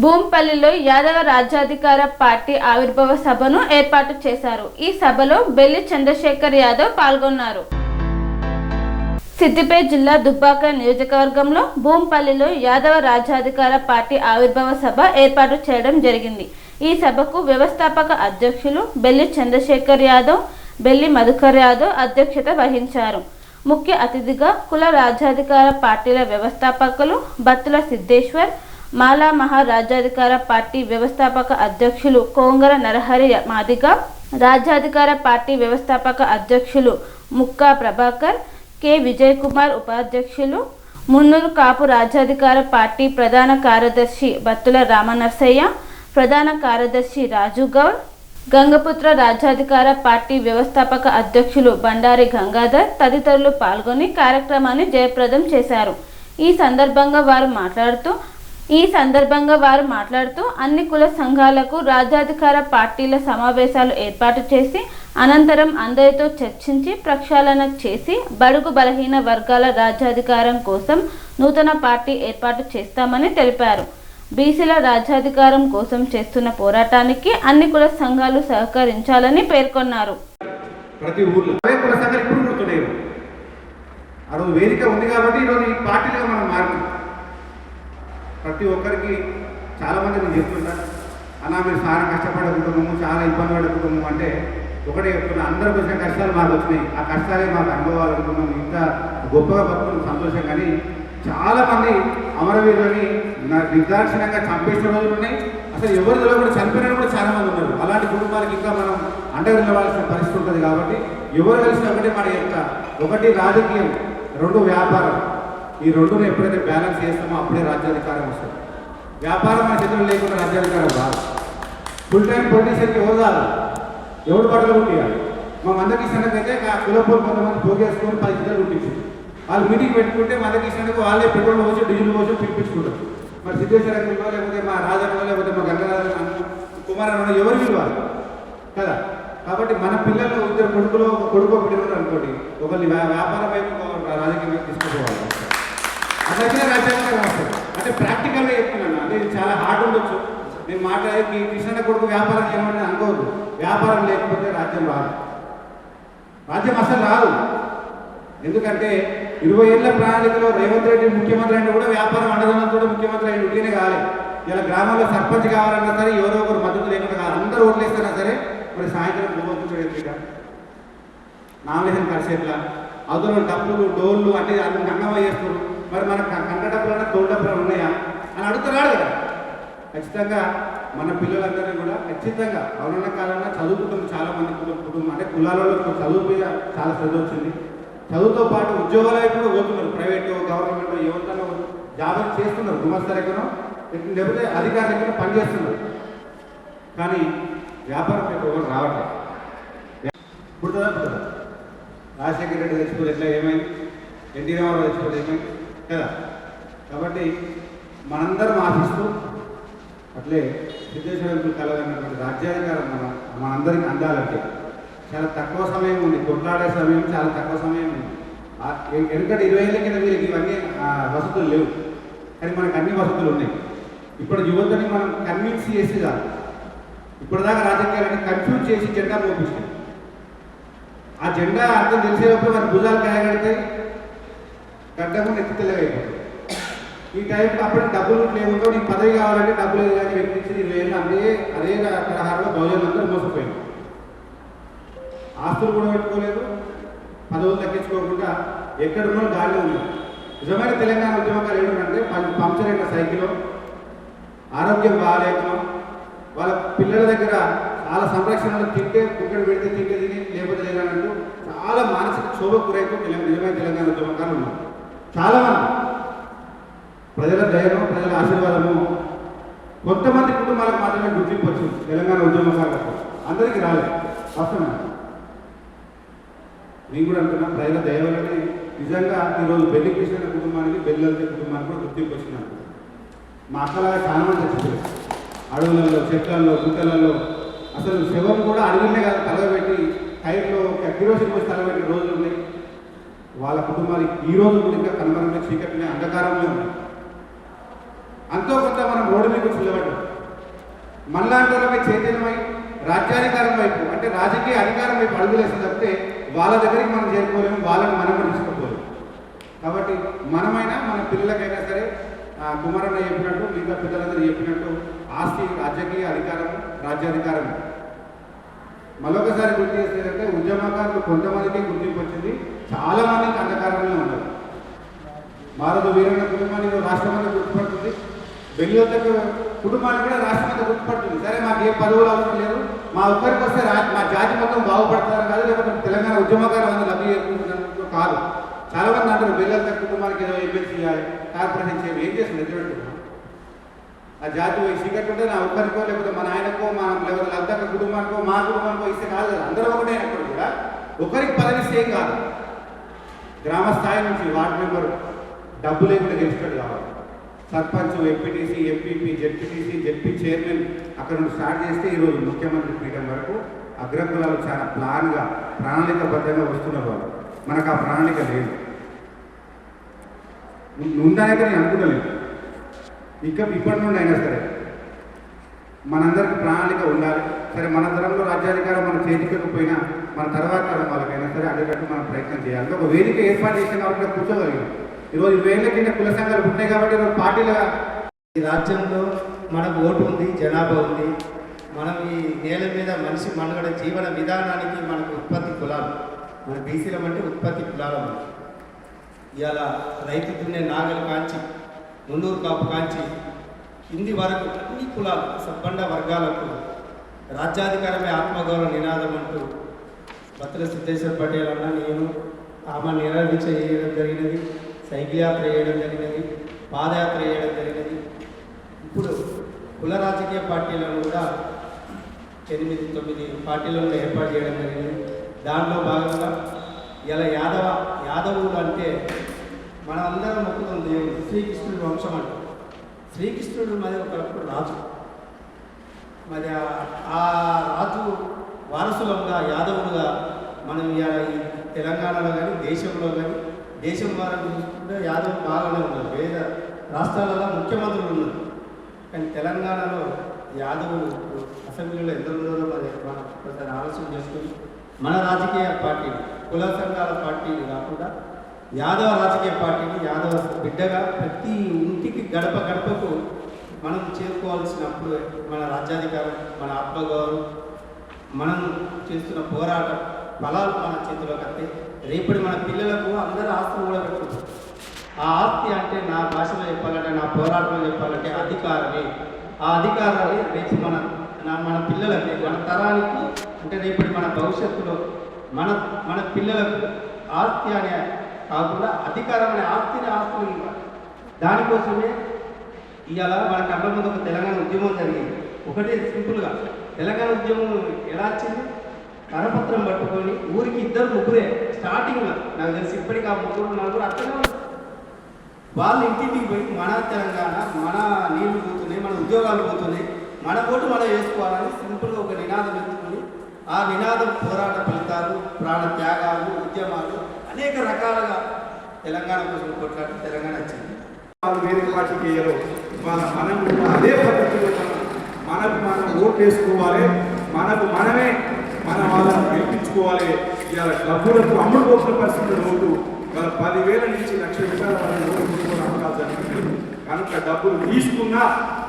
భూంపల్లిలో యాదవ రాజ్యాధికార పార్టీ ఆవిర్భావ సభను ఏర్పాటు చేశారు. ఈ సభలో బెల్లి చంద్రశేఖర్ యాదవ్ పాల్గొన్నారు. సిద్దిపేట జిల్లా దుబ్బాక నియోజకవర్గంలో భూంపల్లిలో యాదవ రాజ్యాధికార పార్టీ ఆవిర్భావ సభ ఏర్పాటు చేయడం జరిగింది. ఈ సభకు వ్యవస్థాపక అధ్యక్షులు బెల్లి చంద్రశేఖర్ యాదవ్, బెల్లి మధుకర్ యాదవ్ అధ్యక్షత వహించారు. ముఖ్య అతిథిగా కుల రాజ్యాధికార పార్టీల వ్యవస్థాపకులు బత్తుల సిద్ధేశ్వర్, మాలా మహారాజ్యాధికార పార్టీ వ్యవస్థాపక అధ్యక్షులు కోంగర నరహరి మాదిగ, రాజ్యాధికార పార్టీ వ్యవస్థాపక అధ్యక్షులు ముక్కా ప్రభాకర్, కె విజయ్ కుమార్ ఉపాధ్యక్షులు, మున్నూరు కాపు రాజ్యాధికార పార్టీ ప్రధాన కార్యదర్శి బత్తుల రామనర్సయ్య, ప్రధాన కార్యదర్శి రాజు గౌడ్, గంగపుత్ర రాజ్యాధికార పార్టీ వ్యవస్థాపక అధ్యక్షులు బండారి గంగాధర్ తదితరులు పాల్గొని కార్యక్రమాన్ని జయప్రదం చేశారు. ఈ సందర్భంగా వారు మాట్లాడుతూ అన్ని కుల సంఘాలకు రాజ్యాధికార పార్టీల సమావేశాలు ఏర్పాటు చేసి అనంతరం అందరితో చర్చించి ప్రక్షాళన చేసి బడుగు బలహీన వర్గాల రాజ్యాధికారం కోసం నూతన పార్టీ ఏర్పాటు చేస్తామని తెలిపారు. బీసీల రాజ్యాధికారం కోసం చేస్తున్న పోరాటానికి అన్ని కుల సంఘాలు సహకరించాలని పేర్కొన్నారు. ప్రతి ఊర్లో కుల సంఘాలు ఇప్పుడు గుర్తున్నాయి. ఆ రోజు వేదిక ఉంది కాబట్టి ఈరోజు ఈ పార్టీలుగా మనం మారుతాం. ప్రతి ఒక్కరికి చాలామంది నేను చెప్తున్నా, అన్న మీరు చాలా కష్టపడే కుటుంబము, చాలా ఇబ్బంది పడే కుటుంబం అంటే ఒకటే చెప్తున్నా, అందరికి వచ్చిన కష్టాలు మాకు వచ్చినాయి, ఆ కష్టాలే మాకు అనుభవాలు అనుకున్నాం, ఇంత గొప్పగా బతుకున్నాం సంతోషం. కానీ చాలామంది అమరవీరులని నిర్దాక్షిణంగా చంపేసిన రోజులు ఉన్నాయి. అసలు ఎవరిలో కూడా చనిపోయిన కూడా చాలామంది ఉన్నారు. అలాంటి కుటుంబాలకు ఇంకా మనం అండగా నిలవాల్సిన పరిస్థితి ఉంటుంది. కాబట్టి ఎవరు కలిసిన ఒకటే మన యొక్క ఒకటి రాజకీయం, రెండు వ్యాపారం. ఈ రెండును ఎప్పుడైతే బ్యాలెన్స్ చేస్తామో అప్పుడే రాజ్యాధికారం వస్తుంది. వ్యాపారం మన చేతులు లేకుండా రాజ్యాధికారం రాదు. ఫుల్ టైం పొలిటీషియన్కి హోదాలు ఎవడు బట్టలు కుట్టియాలి. మా మందకృష్ణకైతే కులపోలు కొంతమంది పోగేసుకొని 10 జిల్లాలు కుట్టించింది. వాళ్ళు మీటింగ్ పెట్టుకుంటే మందకృష్ణకు వాళ్ళే పెట్రోల్ పోసి డీజిల్ పోసి పిలిపించుకుంటారు. మరి సిద్ధేశ్వరంలో లేకపోతే మా రాజంలో లేకపోతే మా గంగరాజు కుమారంలో ఎవరు విలువాలి కదా. కాబట్టి మన పిల్లలు ఇద్దరు కొడుకు పిల్లలు అనుకోండి, ఒకరిని వ్యాపారం వైపు రాజకీయ వైపు తీసుకుపోవాలి. అదైతే రాజ్యాంగం వస్తుంది. అంటే ప్రాక్టికల్గా చెప్తున్నాను. అంటే ఇది చాలా హార్డ్ ఉండొచ్చు. నేను మాట్లాడే కృష్ణ కొడుకు వ్యాపారం చేయమని అనుకోవద్దు. వ్యాపారం లేకపోతే రాజ్యం రాదు, రాజ్యం అసలు రాదు. ఎందుకంటే 20 ఏళ్ల ప్రణాళికలో రేవంత్ రెడ్డి ముఖ్యమంత్రి అంటే కూడా వ్యాపారం అండదంతో ముఖ్యమంత్రి అయిన ఉట్టినే కావాలి. ఇలా గ్రామంలో సర్పంచ్ కావాలన్నా సరే ఎవరో ఒకరు మద్దతు లేకుండా కాదు, అందరూ ఓట్లేస్తున్నా సరే మరి సాయంత్రం పోవచ్చు ఎట్లా నామినేషన్ కలిసేట్లా అందులో డబ్బులు డోళ్ళు అంటే అన్ని అంగమై చేస్తున్నారు. మరి మన కంట డబ్బులన్నా తోడు డబ్బులు ఉన్నాయా అని అడుగుతున్నాడు కదా. ఖచ్చితంగా మన పిల్లలందరినీ కూడా ఖచ్చితంగా అవునన్న కాలంలో చదువుకుంటుంది. చాలామంది కుటుంబం అంటే కులాలలో చదువు మీద చాలా శ్రద్ధ వచ్చింది. చదువుతో పాటు ఉద్యోగాల వైపు కూడా పోతున్నారు. ప్రైవేటు గవర్నమెంట్ ఎవరికైనా జాబులు చేస్తున్నారు. గుమస్తా దగ్గర లేకపోతే అధికారుల దగ్గర పనిచేస్తున్నారు. కానీ వ్యాపారం వైపు ఎవరు రావట్లేదు. పుడుతుందా రాజశేఖర రెడ్డి తెచ్చిపోతే ఎట్లా ఏమైంది, ఎన్టీ రామారావు తెచ్చిపోతే ఏమైంది కదా. కాబట్టి మనందరం ఆశిస్తూ అట్లే సిద్ధేశ్వరంతో కలగన్నటువంటి రాజ్యాధికారం మనందరికీ అందాలంటే చాలా తక్కువ సమయం ఉంది. కొట్లాడే సమయం చాలా తక్కువ సమయం ఉంది. ఎందుకంటే 20 ఏళ్ళ కింద వీళ్ళకి ఇవన్నీ వసతులు లేవు. కానీ మనకు అన్ని వసతులు ఉన్నాయి. ఇప్పుడు యువతని మనం కన్విన్స్ చేసి కాదు, ఇప్పటిదాకా రాజకీయాలని కన్ఫ్యూజ్ చేసి జెండా మోపించాం. ఆ జెండా అర్థం తెలిసేటప్పుడు మన భుజాలు కాయగడితే గడ్డము నెత్తితెల్లగైపోతుంది. ఈ టైంలో అప్పుడు డబ్బులు లేవుందో నీకు పదవి కావాలంటే డబ్బులు లేదు కానీ వ్యక్తించి 20 ఏళ్ళు అదే తరహాలో బహుజనులందరూ మోసపోయింది. ఆస్తులు కూడా పెట్టుకోలేదు, పదవులు తగ్గించుకోకుండా ఎక్కడున్నో గాలిలో ఉన్నారు. నిజమైన తెలంగాణ ఉద్యమకాలు ఏంటంటే పంక్చర్ అయిన సైకిల్, ఆరోగ్యం బాగాలేకనో, వాళ్ళ పిల్లల దగ్గర చాలా సంరక్షణలో తింటే కుక్కడు పెడితే తింటే తిని లేకపోతే లేదన్నట్టు చాలా మానసిక క్షోభకు గురైతే నిజమైన తెలంగాణ ఉద్యమకాలు ఉన్నారు. చాలామంది ప్రజల దయను ప్రజల ఆశీర్వాదము కొంతమంది కుటుంబాలకు మాత్రమే గుర్తింపు వచ్చింది. తెలంగాణ ఉద్యమకాలకు అందరికీ రాలేదు. వాస్తవమే. నేను కూడా అంటున్నా, ప్రజల దయ వల్లనే నిజంగా ఈరోజు బెల్లి కృష్ణ కుటుంబానికి బెల్లంత కుటుంబానికి కూడా గుర్తింపు వచ్చినట్టు. మా అక్కలాగా చాలా మంది చచ్చిపోయారు అడవులలో, చెట్లలో, గుట్టలలో. అసలు శవం కూడా అడవినే కాదు తలగబెట్టి టైర్లో కిరోసిన్ పోసి తలగబెట్టిన రోజులు ఉన్నాయి. వాళ్ళ కుటుంబానికి ఈ రోజు కూడా ఇంకా కనుమరుగైన చీకటిని అంధకారంలో ఉన్నాయి. అంతో కొంత మనం రోడ్డు మీకు నిలబడ్డాం. మనలాంటి వాళ్ళపై చైతన్యమై రాజ్యాధికారం వైపు అంటే రాజకీయ అధికారం వైపు అడుగులేసి తప్పితే వాళ్ళ దగ్గరికి మనం చేరుకోలేము, వాళ్ళని మనం కూడా తీసుకోలేము. కాబట్టి మనమైనా మన పిల్లలకైనా సరే కుమారన్న చెప్పినట్టు మిగతా పిల్లలందరూ చెప్పినట్టు ఆస్తి రాజకీయ అధికారం రాజ్యాధికారం. మరొకసారి గుర్తు చేసేదంటే ఉద్యమకారులు కొంతమందికి గుర్తింపు వచ్చింది, చాలా మందికి అంధకారంలో ఉన్నారు. మారదు వీరన్న కుటుంబానికి రాష్ట్రమంతా గుర్తుపడుతుంది, బెల్లియోతకు కుటుంబానికి కూడా రాష్ట్రమంతా గుర్తుపడుతుంది. సరే మాకు ఏ పదవులు అవసరం లేదు, మా ఒక్కరికి వస్తే మా జాతి మొత్తం బాగుపడతారు కాదు, లేకపోతే తెలంగాణ ఉద్యమకారం అందరూ లబ్ధి చేసుకుంటున్నందుకు కాదు. చాలా మంది అంటారు బెల్లియోత కుటుంబానికి ఏదో ఎమ్మెల్సీ చేయాలి, కార్పొరేషన్ చేయాలి, ఏం చేస్తుంది ఎదురుపెట్టుకున్నాం. ఆ జాతి సీక్రెట్ ఉంటే నా ఒక్కరికో లేకపోతే మా నాయనకో మా లేకపోతే లబ్ధక కుటుంబానికో మా కుటుంబానికో ఇస్తే కాదు కదా. అందరూ ఒకటే అయినప్పుడు కూడా ఒకరికి పదవిస్తే ఏం కాదు. గ్రామ స్థాయి నుంచి వార్డు మెంబర్ డబ్బు లేకుండా గెలిచినట్టు కావాలి. Sarpanch, MPTC, MPP, ZPTC, ZP chairman అక్కడ నుండి స్టార్ట్ చేస్తే ఈరోజు ముఖ్యమంత్రి పీఠం వరకు అగ్రకులాలు చాలా ప్లాన్గా ప్రణాళికబద్ధంగా వస్తున్నారు. వాళ్ళు మనకు ఆ ప్రణాళిక లేదు, ఉందనేది నేను అనుకుంటలేదు. ఇంకా ఇప్పటి నుండి అయినా సరే మనందరికీ ప్రణాళిక ఉండాలి. సరే మన తరంలో రాజ్యాధికారం మన చేతికపోయినా మన తర్వాత తరం వాళ్ళకైనా సరే అదేటట్టు మనం ప్రయత్నం చేయాలి. ఒక వేదిక ఏర్పాటు చేసిన కాబట్టి కూర్చోగలిగాం. ఈరోజు 2000 కింద కుల సంఘాలు పుట్టాయి కాబట్టి ఈరోజు పార్టీలుగా ఈ రాజ్యంలో మనకు ఓటు ఉంది, జనాభా ఉంది. మనం ఈ నేల మీద మనిషి మనుగడ జీవన విధానానికి మనకు ఉత్పత్తి కులాలు, మన బీసీలం అంటే ఉత్పత్తి కులాలు. ఇవాళ రైతు దున్నే నాగలు కాంచి, మున్నూరు కాపు కాంచి కింది వరకు అన్ని కులాలు సబ్బండ వర్గాలకు రాజ్యాధికారమే ఆత్మగౌరవ నినాదం అంటూ బత్తుల సిద్ధేశ్వర పటేల్ అన్న నేను ఆమె నిరాదీక్ష చేయడం జరిగినది, సైకిల్ యాత్ర చేయడం జరిగినది, పాదయాత్ర చేయడం జరిగినది. ఇప్పుడు కుల రాజకీయ పార్టీలను కూడా 8-9 పార్టీలను ఏర్పాటు చేయడం జరిగింది. దాంట్లో భాగంగా ఇలా యాదవులు అంటే మనం అందరం మొక్కుతున్న దేవుడు శ్రీకృష్ణుడి వంశం అంట. శ్రీకృష్ణుడు మరి ఒకప్పుడు రాజు, మరి ఆ రాజు వారసులంగా యాదవులుగా మనం ఇవాళ ఈ తెలంగాణలో కానీ దేశంలో కానీ దేశం ద్వారా చూసుకుంటే యాదవులు బాగానే ఉన్నారు. వేద రాష్ట్రాలలో ముఖ్యమంత్రులు ఉన్నారు, కానీ తెలంగాణలో యాదవులు అసెంబ్లీలో ఎందరు ఉన్నారో మరి మనం ఒకసారి ఆలోచన చేసుకుని మన రాజకీయ పార్టీని కుల సంఘాల పార్టీని కాకుండా యాదవ రాజకీయ పార్టీని యాదవ బిడ్డగా ప్రతి ఇంటికి గడప గడపకు మనం చేరుకోవాల్సినప్పుడు మన రాజ్యాధికారం, మన ఆత్మగౌరవం, మనం చేస్తున్న పోరాటం ఫలాలు మన చేతిలోకి వస్తే రేపటి మన పిల్లలకు అందరూ ఆస్తులు కూడా పెట్టుకుంటారు. ఆ ఆస్తి అంటే నా భాషలో చెప్పాలంటే, నా పోరాటంలో చెప్పాలంటే అధికారమే. ఆ అధికారాన్ని రేపు మన పిల్లలకి, మన తరానికి అంటే రేపటి మన భవిష్యత్తులో మన పిల్లలకు ఆస్తి అనే కాకుండా అధికారం అనే ఆస్తులు ఇవ్వాలి. దానికోసమే ఇవాళ మన కళ్ళ ముందు ఒక తెలంగాణ ఉద్యమం జరిగింది. ఒకటే సింపుల్గా తెలంగాణ ఉద్యమం ఎలా వచ్చింది? కరపత్రం పట్టుకొని ఊరికి 2-3 స్టార్టింగ్లో నాకు తెలిసి ఇప్పటికీ ఆ 3-4 అట్లనే ఉంటారు. వాళ్ళు ఇంటింటికి పోయి మన తెలంగాణ, మన నీళ్లు పోతున్నాయి, మన ఉద్యోగాలు పోతున్నాయి, మన ఓటు మనం వేసుకోవాలని సింపుల్గా ఒక నినాదం ఎత్తుకొని ఆ నినాదం పోరాట ఫలితాలు, ప్రాణ త్యాగాలు, ఉద్యమాలు అనేక రకాలుగా తెలంగాణ కోసం కొట్లాడి తెలంగాణ వచ్చింది. వాళ్ళు వేరే పార్టీకి వేయరు, మనం అదే పద్ధతిలో మనం ఓటు వేసుకోవాలి, మనమే మన వాళ్ళని గెలిపించుకోవాలి. ఇవాళ డబ్బులకు అమ్ముడు పోసిన పరిస్థితులు ఓటు 10,000 నుంచి 1,00,000 రూపాయల ఓటు అమ్మకాలు జరుగుతుంది. కనుక డబ్బులు తీసుకున్నా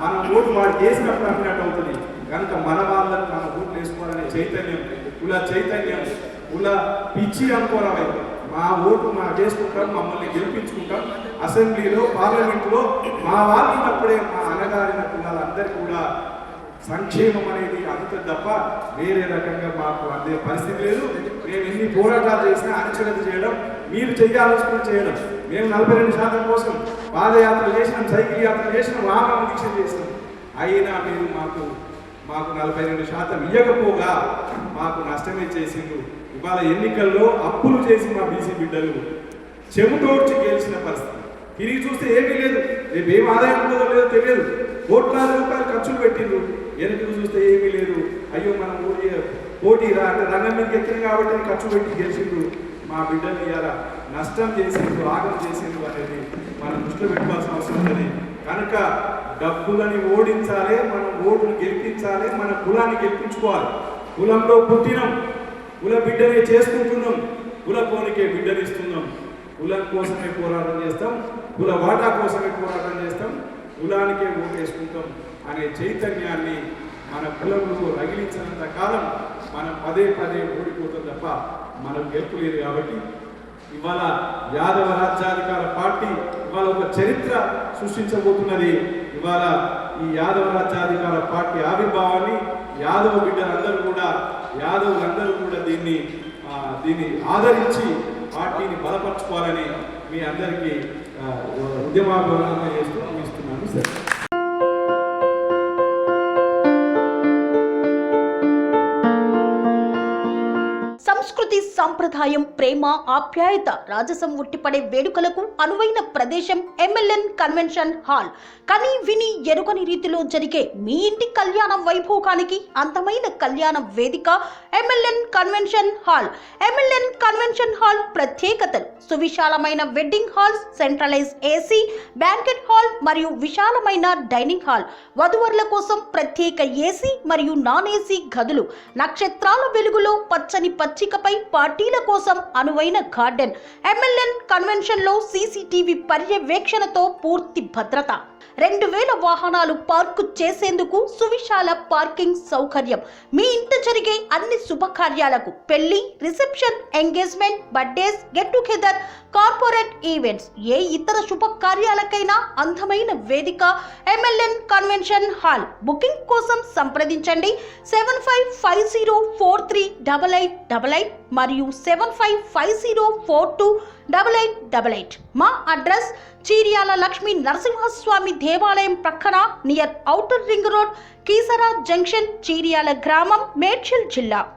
మన ఓటు వాడు చేసినప్పుడు అమ్మినట్టు అవుతుంది. కనుక మన వాళ్ళని మన ఓట్లు వేసుకోవాలనే చైతన్యం, కుల పిచ్చి అనుకోవాలి. మా ఓటు మా వేసుకుంటాం, మమ్మల్ని గెలిపించుకుంటాం. అసెంబ్లీలో, పార్లమెంట్లో మా వాళ్ళు ఉన్నప్పుడే మా అన్నగారిన కులాలందరికీ కూడా సంక్షేమం అనేది అందుతుంది తప్ప వేరే రకంగా మాకు అందే పరిస్థితి లేదు. మేము ఎన్ని పోరాటాలు చేసినా అణచివేత చేయడం, మీరు చేయాల్సిన చేయడం. మేము 42% కోసం పాదయాత్ర చేసినాం, సైకిల్ యాత్ర చేసినాం, వాహన దీక్ష చేసినాం. అయినా మీరు మాకు 42% ఇవ్వకపోగా మాకు నష్టమే చేసిండు. ఇవాళ ఎన్నికల్లో అప్పులు చేసి మా బీసీ బిడ్డలు చెమటోడ్చి గెలిచిన పరిస్థితి. తిరిగి చూస్తే ఏమీ లేదు, రేపు ఏం ఆదాయం ఉంటుందో లేదో తెలియదు. కోట్లాది రూపాయలు ఖర్చులు పెట్టిండ్రు, వెనుకకు చూస్తే ఏమీ లేదు. అయ్యో మనం పోటీ రంగం మీదకి ఎక్కింది కాబట్టి ఖర్చు పెట్టి గెలిచిండ్రు. మా బిడ్డలు ఇవాళ నష్టం చేసిండ్రు, ఆగం చేసిండ్రు అనేది మనం దృష్టిలో పెట్టుకోవాల్సిన అవసరం ఉందని కనుక డబ్బులని ఓడించాలి, మనం ఓటును గెలిపించాలి, మన కులాన్ని గెలిపించుకోవాలి. కులంలో పుట్టినాం, కుల బిడ్డనే చేసుకుంటున్నాం, కులపోనికే బిడ్డనిస్తున్నాం. కులం కోసమే పోరాటం చేస్తాం, కుల వాటా కోసమే పోరాటం చేస్తాం, కులానికే ఓటేసుకుంటాం అనే చైతన్యాన్ని మన కులంలో రగిలించినంత కాలం మనం పదే పదే ఓడిపోతాం తప్ప మనం గెలుపు లేదు. కాబట్టి ఇవాళ యాదవ రాజ్యాధికార పార్టీ ఇవాళ ఒక చరిత్ర సృష్టించబోతున్నది. ఇవాళ ఈ యాదవ రాజ్యాధికార పార్టీ ఆవిర్భావాన్ని యాదవ బిడ్డలందరూ కూడా యాదవులందరూ కూడా దీన్ని ఆదరించి పార్టీని బలపరచుకోవాలని మీ అందరికీ ఉద్యమాభివృద్ధి చేస్తూ ఇస్తున్నాను సార్. సంస్కృతి, సంప్రదాయం, ప్రేమ, ఆప్యాయత, రాజసం ఉట్టిపడే వేడుకలకు అనువైన ప్రదేశం ఎంఎల్ఎన్ కన్వెన్షన్ హాల్. కని విని ఎరుగని రీతిలో జరిగే మీ ఇంటి కళ్యాణ వైభోగానికి అందమైన కళ్యాణ వేదిక MLN convention hall. MLN convention hall ప్రత్యేకతలు: సువిశాలమైన wedding halls, centralise AC banquet hall మరియు విశాలమైన డైనింగ్ హాల్, వధువరుల కోసం ప్రత్యేక ఏసీ మరియు నాన్ ఏసీ గదులు, నక్షత్రాల వెలుగులో పచ్చని పచ్చికపై పార్టీల కోసం అనువైన గార్డెన్. ఎంఎల్ఎన్ కన్వెన్షన్ లో సీసీటీవీ పర్యవేక్షణతో పూర్తి భద్రత, 2000 వాహనాలు పార్కు చేసేందుకు సువిశాల పార్కింగ్ సౌకర్యం. మీ ఇంట జరిగే అన్ని శుభకార్యాలకు, పెళ్లి, reception, engagement, birthdays, get together, corporate events, ఏ ఇతర శుభకార్యాలకైనా అందమైన వేదిక ఎంఎల్ఎన్ కన్వెన్షన్ హాల్. బుకింగ్ కోసం సంప్రదించండి 7550438888 మరియు 7550428888. మా అడ్రస్ చీర్యాల లక్ష్మీ నరసింహస్వామి దేవాలయం ప్రక్కన, near outer ring road, Keesara junction, Cheeryal గ్రామం, మేడ్చల్ జిల్లా.